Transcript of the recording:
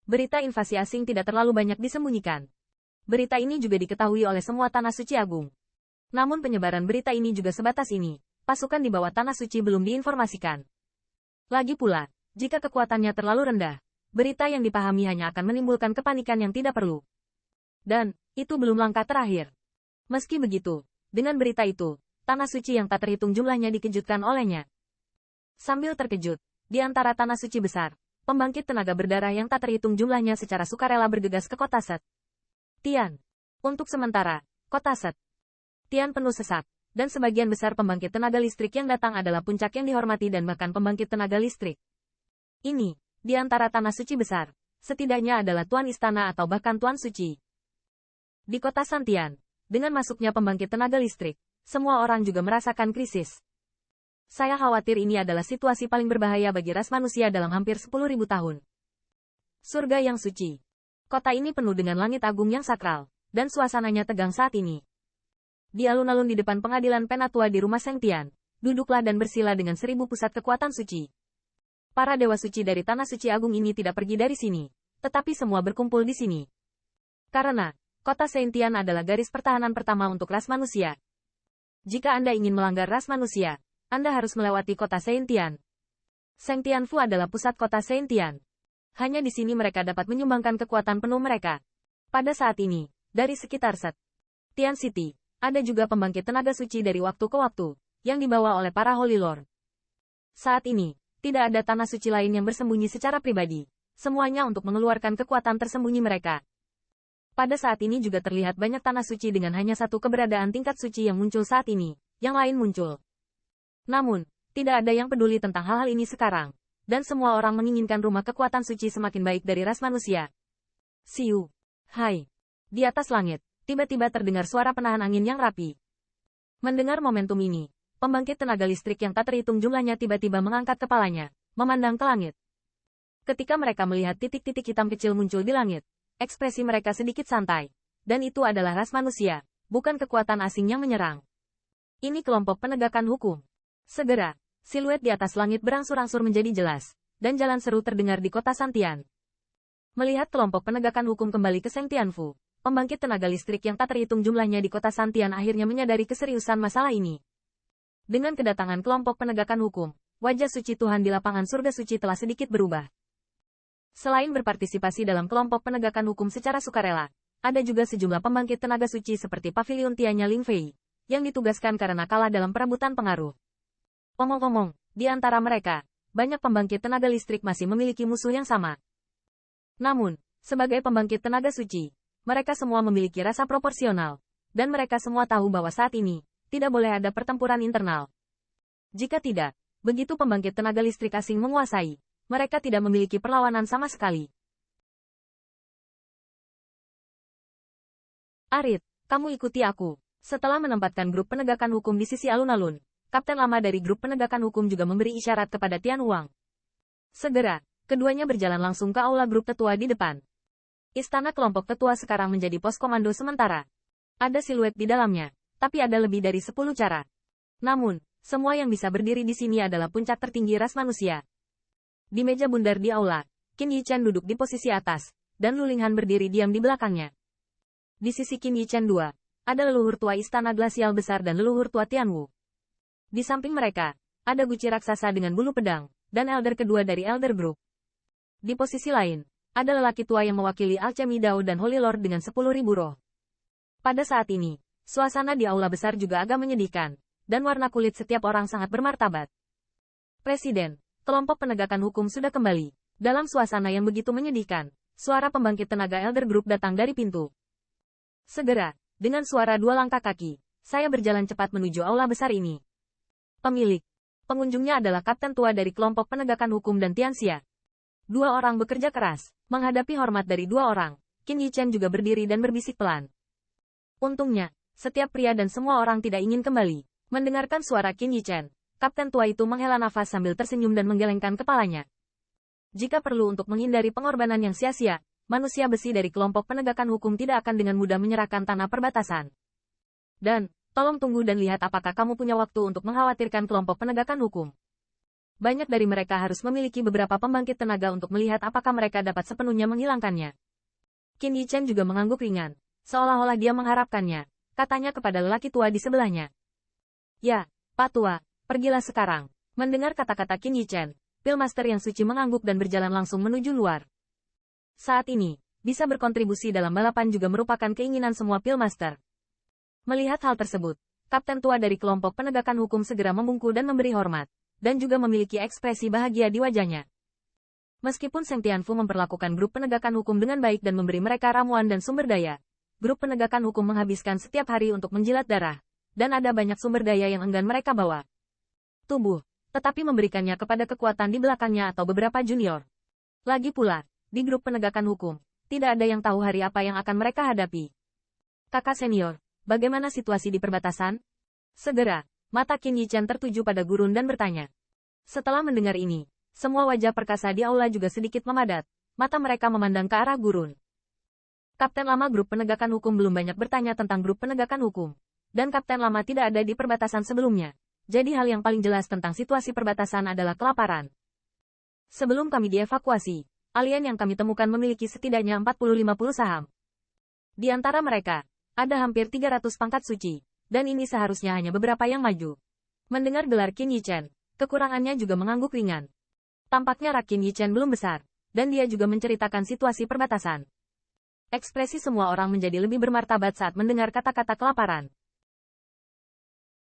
Berita invasi asing tidak terlalu banyak disembunyikan. Berita ini juga diketahui oleh semua Tanah Suci Agung. Namun penyebaran berita ini juga sebatas ini. Pasukan di bawah Tanah Suci belum diinformasikan. Lagi pula, jika kekuatannya terlalu rendah, berita yang dipahami hanya akan menimbulkan kepanikan yang tidak perlu. Dan, itu belum langkah terakhir. Meski begitu, dengan berita itu, Tanah Suci yang tak terhitung jumlahnya dikejutkan olehnya. Sambil terkejut, di antara Tanah Suci besar, pembangkit tenaga berdarah yang tak terhitung jumlahnya secara sukarela bergegas ke kota Set. Tian. Untuk sementara, kota Set. Tian penuh sesak, dan sebagian besar pembangkit tenaga listrik yang datang adalah puncak yang dihormati dan bahkan pembangkit tenaga listrik. Ini, di antara Tanah Suci besar, setidaknya adalah Tuan Istana atau bahkan Tuan Suci. Di kota Santian, dengan masuknya pembangkit tenaga listrik, semua orang juga merasakan krisis. Saya khawatir ini adalah situasi paling berbahaya bagi ras manusia dalam hampir 10.000 tahun. Surga yang suci. Kota ini penuh dengan langit agung yang sakral, dan suasananya tegang saat ini. Di alun-alun di depan pengadilan Penatua di rumah Sengtian, duduklah dan bersila dengan 1000 pusat kekuatan suci. Para dewa suci dari Tanah Suci Agung ini tidak pergi dari sini, tetapi semua berkumpul di sini. Karena, kota Sengtian adalah garis pertahanan pertama untuk ras manusia. Jika Anda ingin melanggar ras manusia, Anda harus melewati kota Sengtian. Sengtianfu adalah pusat kota Sengtian. Hanya di sini mereka dapat menyumbangkan kekuatan penuh mereka. Pada saat ini, dari sekitar Set Tian City, ada juga pembangkit tenaga suci dari waktu ke waktu, yang dibawa oleh para Holy Lord. Saat ini, tidak ada Tanah Suci lain yang bersembunyi secara pribadi, semuanya untuk mengeluarkan kekuatan tersembunyi mereka. Pada saat ini juga terlihat banyak Tanah Suci dengan hanya satu keberadaan tingkat suci yang muncul saat ini, yang lain muncul. Namun, tidak ada yang peduli tentang hal-hal ini sekarang, dan semua orang menginginkan rumah kekuatan suci semakin baik dari ras manusia. Siu. Hai. Di atas langit, tiba-tiba terdengar suara penahan angin yang rapi. Mendengar momentum ini, pembangkit tenaga listrik yang tak terhitung jumlahnya tiba-tiba mengangkat kepalanya, memandang ke langit. Ketika mereka melihat titik-titik hitam kecil muncul di langit, ekspresi mereka sedikit santai. Dan itu adalah ras manusia, bukan kekuatan asing yang menyerang. Ini kelompok penegakan hukum. Segera, siluet di atas langit berangsur-angsur menjadi jelas, dan jalan seru terdengar di kota Santian. Melihat kelompok penegakan hukum kembali ke Sengtianfu, pembangkit tenaga listrik yang tak terhitung jumlahnya di kota Santian akhirnya menyadari keseriusan masalah ini. Dengan kedatangan kelompok penegakan hukum, wajah suci Tuhan di lapangan surga suci telah sedikit berubah. Selain berpartisipasi dalam kelompok penegakan hukum secara sukarela, ada juga sejumlah pembangkit tenaga suci seperti Pavilion Tianya Ling Fei, yang ditugaskan karena kalah dalam perebutan pengaruh. Omong-omong, di antara mereka, banyak pembangkit tenaga listrik masih memiliki musuh yang sama. Namun, sebagai pembangkit tenaga suci, mereka semua memiliki rasa proporsional, dan mereka semua tahu bahwa saat ini, tidak boleh ada pertempuran internal. Jika tidak, begitu pembangkit tenaga listrik asing menguasai, mereka tidak memiliki perlawanan sama sekali. Arit, kamu ikuti aku. Setelah menempatkan grup penegakan hukum di sisi alun-alun, Kapten lama dari grup penegakan hukum juga memberi isyarat kepada Tian Huang. Segera, keduanya berjalan langsung ke aula grup tetua di depan. Istana kelompok tetua sekarang menjadi pos komando sementara. Ada siluet di dalamnya, tapi ada lebih dari 10 cara. Namun, semua yang bisa berdiri di sini adalah puncak tertinggi ras manusia. Di meja bundar di aula, Qin Yichen duduk di posisi atas, dan Lu Linghan berdiri diam di belakangnya. Di sisi Qin Yichen 2, ada leluhur tua istana glasial besar dan leluhur tua Tianwu. Di samping mereka, ada guci raksasa dengan bulu pedang, dan elder kedua dari elder group. Di posisi lain, ada lelaki tua yang mewakili Alchemy Dao dan Holy Lord dengan 10.000 roh. Pada saat ini, suasana di aula besar juga agak menyedihkan, dan warna kulit setiap orang sangat bermartabat. Presiden, kelompok penegakan hukum sudah kembali. Dalam suasana yang begitu menyedihkan, suara pembangkit tenaga elder group datang dari pintu. Segera, dengan suara 2 langkah kaki, saya berjalan cepat menuju aula besar ini. Pemilik. Pengunjungnya adalah kapten tua dari kelompok penegakan hukum dan Tianxia. 2 orang bekerja keras, menghadapi hormat dari 2 orang. Qin Yichen juga berdiri dan berbisik pelan. Untungnya, setiap pria dan semua orang tidak ingin kembali. Mendengarkan suara Qin Yichen, kapten tua itu menghela nafas sambil tersenyum dan menggelengkan kepalanya. Jika perlu untuk menghindari pengorbanan yang sia-sia, manusia besi dari kelompok penegakan hukum tidak akan dengan mudah menyerahkan tanah perbatasan. Dan, tolong tunggu dan lihat apakah kamu punya waktu untuk mengkhawatirkan kelompok penegakan hukum. Banyak dari mereka harus memiliki beberapa pembangkit tenaga untuk melihat apakah mereka dapat sepenuhnya menghilangkannya. Qin Yichen juga mengangguk ringan, seolah-olah dia mengharapkannya, katanya kepada lelaki tua di sebelahnya. Ya, Pak Tua, pergilah sekarang. Mendengar kata-kata Qin Yichen, Pillmaster yang suci mengangguk dan berjalan langsung menuju luar. Saat ini, bisa berkontribusi dalam balapan juga merupakan keinginan semua Pillmaster. Melihat hal tersebut, Kapten tua dari kelompok penegakan hukum segera membungkuk dan memberi hormat, dan juga memiliki ekspresi bahagia di wajahnya. Meskipun Seng Tianfu memperlakukan grup penegakan hukum dengan baik dan memberi mereka ramuan dan sumber daya, grup penegakan hukum menghabiskan setiap hari untuk menjilat darah, dan ada banyak sumber daya yang enggan mereka bawa tubuh, tetapi memberikannya kepada kekuatan di belakangnya atau beberapa junior. Lagi pula, di grup penegakan hukum, tidak ada yang tahu hari apa yang akan mereka hadapi. Kakak senior, bagaimana situasi di perbatasan? Segera, mata Qin Yichen tertuju pada gurun dan bertanya. Setelah mendengar ini, semua wajah perkasa di aula juga sedikit memadat, mata mereka memandang ke arah gurun. Kapten lama grup penegakan hukum belum banyak bertanya tentang grup penegakan hukum, dan kapten lama tidak ada di perbatasan sebelumnya, jadi hal yang paling jelas tentang situasi perbatasan adalah kelaparan. Sebelum kami dievakuasi, alien yang kami temukan memiliki setidaknya 40-50 saham. Di antara mereka, ada hampir 300 pangkat suci, dan ini seharusnya hanya beberapa yang maju. Mendengar gelar Qin Yichen, kekurangannya juga mengangguk ringan. Tampaknya rak Qin Yichen belum besar, dan dia juga menceritakan situasi perbatasan. Ekspresi semua orang menjadi lebih bermartabat saat mendengar kata-kata kelaparan.